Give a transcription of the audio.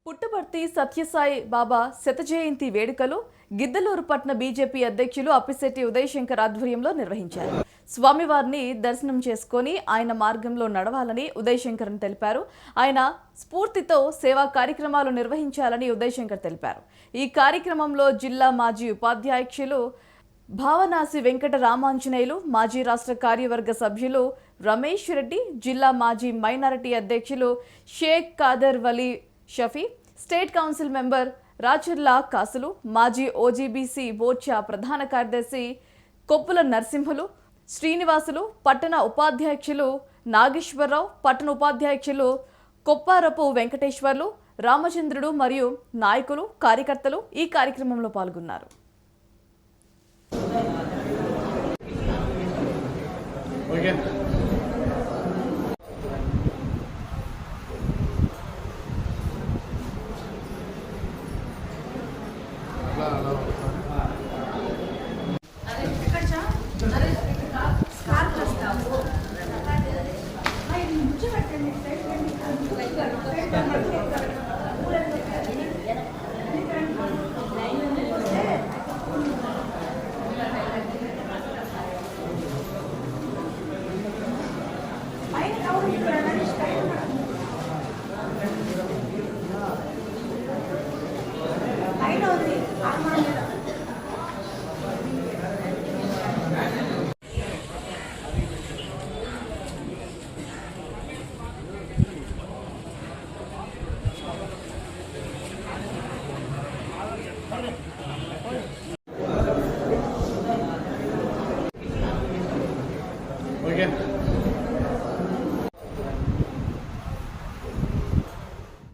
పుట్టపర్తి సత్యసాయి బాబా శత జయంతి వేడుకలు గిద్దలూరు పట్న బీజేపీ అధ్యక్షులు అప్పిశెట్టి ఉదయశంకర్ ఆధ్వర్యంలో నిర్వహించారు. స్వామివారిని దర్శనం చేసుకుని ఆయన మార్గంలో నడవాలని ఉదయశంకర్ తెలిపారు. ఆయన స్ఫూర్తితో సేవా కార్యక్రమాలు నిర్వహించాలని ఉదయశంకర్ తెలిపారు. ఈ కార్యక్రమంలో జిల్లా మాజీ ఉపాధ్యక్షులు భావనాసి వెంకట రామాంజనేయులు, మాజీ రాష్ట్ర కార్యవర్గ సభ్యులు రమేష్ రెడ్డి, జిల్లా మాజీ మైనారిటీ అధ్యక్షులు Sheikh Khader Vali Shafi, state council member Racharla Kasulu, మాజీ ఓజీబీసీ మోర్చా ప్రధాన కార్యదర్శి కొప్పుల నరసింహులు, శ్రీనివాసులు, పట్టణ ఉపాధ్యక్షులు నాగేశ్వరరావు, పట్టణ ఉపాధ్యక్షులు కొప్పారపు వెంకటేశ్వర్లు, రామచంద్రుడు మరియు నాయకులు, కార్యకర్తలు ఈ కార్యక్రమంలో పాల్గొన్నారు. Okay.